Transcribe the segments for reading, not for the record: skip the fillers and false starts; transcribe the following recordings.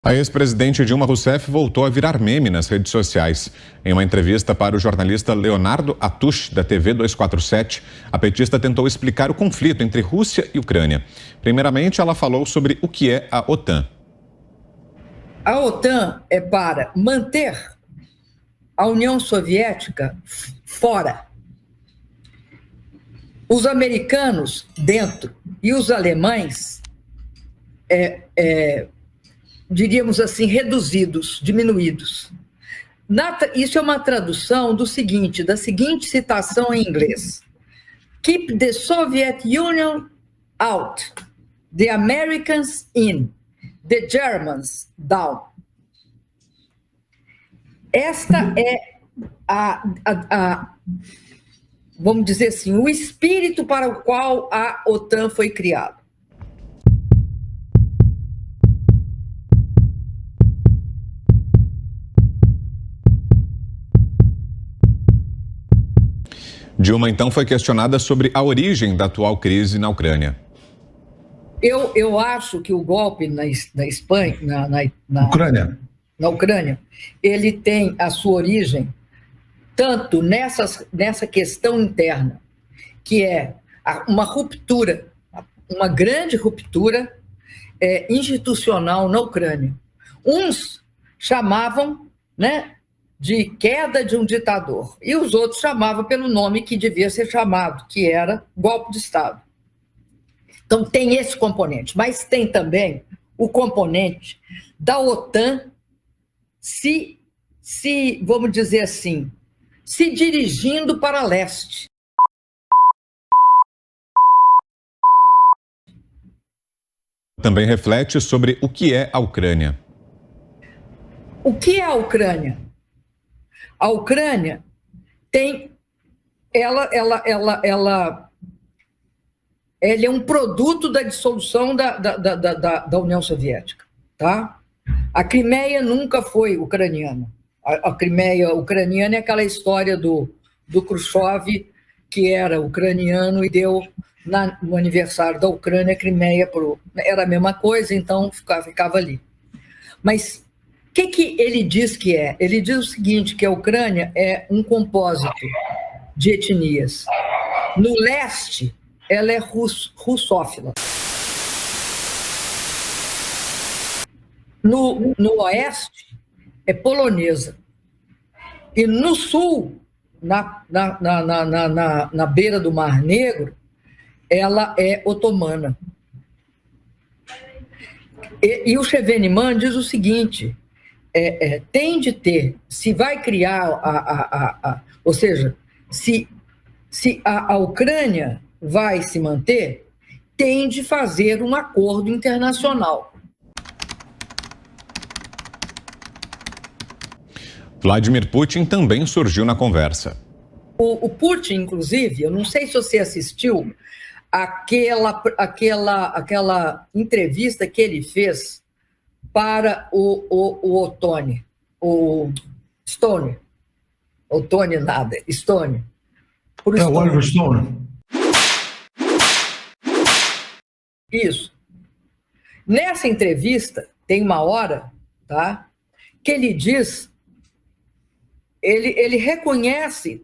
A ex-presidente Dilma Rousseff voltou a virar meme nas redes sociais. Em uma entrevista para o jornalista Leonardo Atush, da TV 247, a petista tentou explicar o conflito entre Rússia e Ucrânia. Primeiramente, ela falou sobre o que é a OTAN. A OTAN é para manter a União Soviética fora, os americanos dentro e os alemães, diríamos assim, reduzidos, diminuídos. Isso é uma tradução da seguinte citação em inglês: Keep the Soviet Union out, the Americans in, the Germans down. Esta é vamos dizer assim, o espírito para o qual a OTAN foi criada. Dilma, então, foi questionada sobre a origem da atual crise na Ucrânia. Eu acho que o golpe na Espanha, na Ucrânia, ele tem a sua origem tanto nessa questão interna, que é uma ruptura, uma grande ruptura institucional na Ucrânia. Uns chamavam, de queda de um ditador, e os outros chamavam pelo nome que devia ser chamado, que era golpe de Estado. Então tem esse componente, mas tem também o componente da OTAN vamos dizer assim, se dirigindo para leste. Também reflete sobre o que é a Ucrânia. O que é a Ucrânia? A Ucrânia tem, ela é um produto da dissolução da União Soviética, tá? A Crimeia nunca foi ucraniana. A Crimeia ucraniana é aquela história do Khrushchev, que era ucraniano e deu no aniversário da Ucrânia a Crimeia era a mesma coisa, então ficava ali. Mas o que ele diz que é? Ele diz o seguinte, que a Ucrânia é um compósito de etnias. No leste, ela é russófila. No oeste, é polonesa. E no sul, na beira do Mar Negro, ela é otomana. E o Chevènement diz o seguinte: tem de ter, se vai criar, ou seja, se a Ucrânia vai se manter, tem de fazer um acordo internacional. Vladimir Putin também surgiu na conversa. O Putin, inclusive, eu não sei se você assistiu aquela entrevista que ele fez para o Otone, Stone. Otone nada, Stone. O Oliver Stone. Isso. Nessa entrevista, tem uma hora, tá, que ele diz, ele reconhece,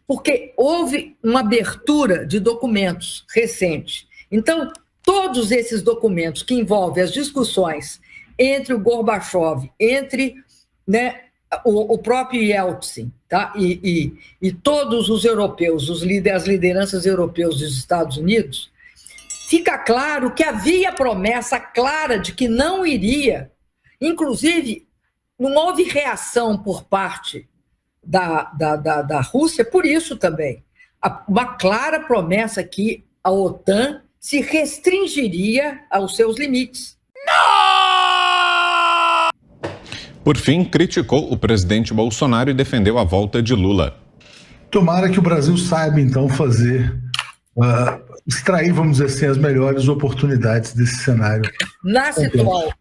porque houve uma abertura de documentos recente. Então, todos esses documentos que envolvem as discussões entre o Gorbachev, entre o próprio Yeltsin, tá? e todos os europeus, as lideranças europeias dos Estados Unidos, fica claro que havia promessa clara de que não iria, inclusive, não houve reação por parte da Rússia, por isso também. Uma clara promessa que a OTAN se restringiria aos seus limites. Por fim, criticou o presidente Bolsonaro e defendeu a volta de Lula. Tomara que o Brasil saiba, então, extrair, vamos dizer assim, as melhores oportunidades desse cenário.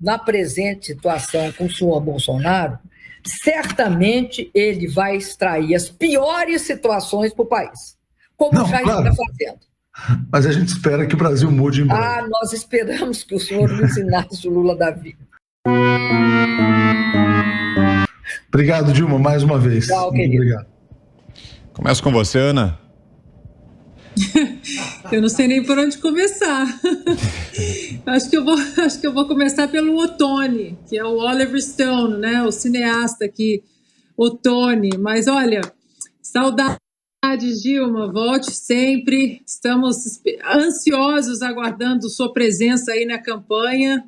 Na presente situação com o senhor Bolsonaro, certamente ele vai extrair as piores situações para o país, como já está fazendo. Mas a gente espera que o Brasil mude em breve. Nós esperamos que o senhor nos ensinasse o Lula da vida. Obrigado, Dilma, mais uma vez. Tchau, muito querido. obrigado. Começo com você, Ana. Eu não sei nem por onde começar. acho que eu vou começar pelo Ottoni, que é o Oliver Stone, né? O cineasta aqui, Ottoni. Mas olha, saudades, Dilma, volte sempre. Estamos ansiosos aguardando sua presença aí na campanha,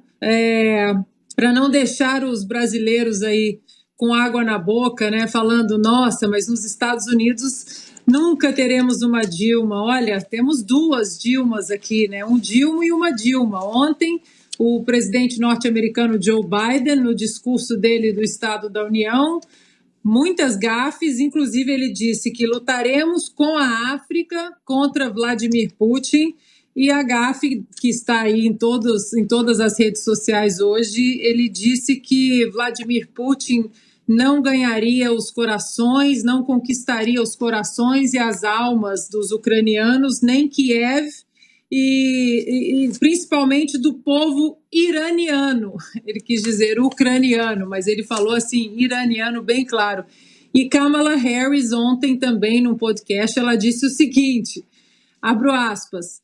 para não deixar os brasileiros aí com água na boca, né? Falando, nossa, mas nos Estados Unidos nunca teremos uma Dilma. Olha, temos duas Dilmas aqui, né? Um Dilma e uma Dilma. Ontem, o presidente norte-americano Joe Biden, no discurso dele do Estado da União, muitas gafes, inclusive ele disse que lutaremos com a África contra Vladimir Putin, e a gafe que está aí em todas as redes sociais hoje, ele disse que Vladimir Putin não ganharia os corações, não conquistaria os corações e as almas dos ucranianos, nem Kiev, e principalmente do povo iraniano. Ele quis dizer ucraniano, mas ele falou assim, iraniano, bem claro. E Kamala Harris, ontem também, num podcast, ela disse o seguinte, abro aspas,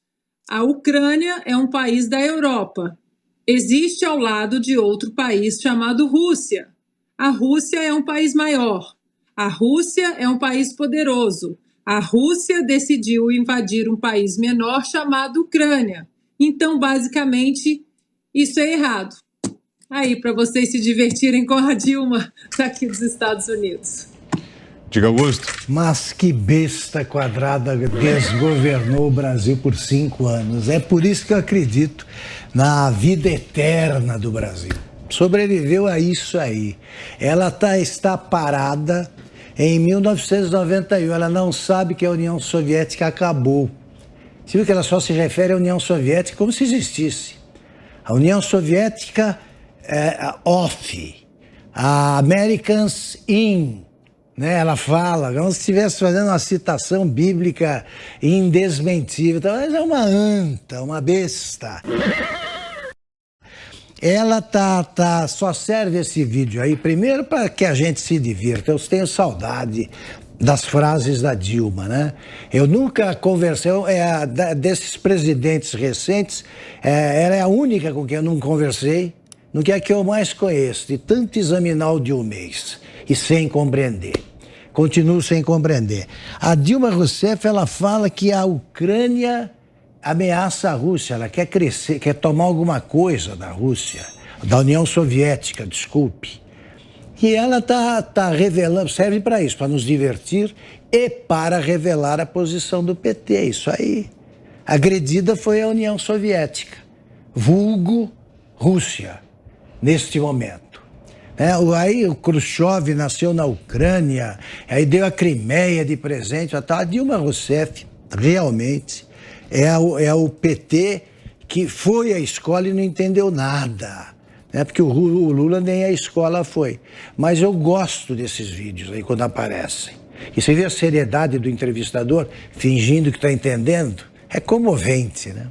a Ucrânia é um país da Europa. Existe ao lado de outro país chamado Rússia. A Rússia é um país maior. A Rússia é um país poderoso. A Rússia decidiu invadir um país menor chamado Ucrânia. Então, basicamente, isso é errado. Aí, para vocês se divertirem com a Dilma daqui dos Estados Unidos. Diga, Augusto. Mas que besta quadrada desgovernou o Brasil por 5 anos. É por isso que eu acredito na vida eterna do Brasil. Sobreviveu a isso aí. Ela está parada em 1991. Ela não sabe que a União Soviética acabou. Você viu que ela só se refere à União Soviética como se existisse. A União Soviética é off. A Americans in. Né? Ela fala, como se estivesse fazendo uma citação bíblica indesmentível. Então, ela é uma anta, uma besta. Ela só serve esse vídeo aí, primeiro para que a gente se divirta. Eu tenho saudade das frases da Dilma, né? Eu nunca conversei, desses presidentes recentes, ela é a única com quem eu não conversei, no que é que eu mais conheço, de tanto examinar o Dilmês e sem compreender. Continuo sem compreender. A Dilma Rousseff, ela fala que a Ucrânia ameaça a Rússia, ela quer crescer, quer tomar alguma coisa da Rússia, da União Soviética, desculpe. E ela tá revelando, serve para isso, para nos divertir e para revelar a posição do PT, isso aí. Agredida foi a União Soviética, vulgo Rússia, neste momento. Aí o Khrushchev nasceu na Ucrânia, aí deu a Crimeia de presente, a Dilma Rousseff realmente é o PT que foi à escola e não entendeu nada, né? Porque o Lula nem à escola foi. Mas eu gosto desses vídeos aí quando aparecem. E você vê a seriedade do entrevistador fingindo que está entendendo, é comovente, né?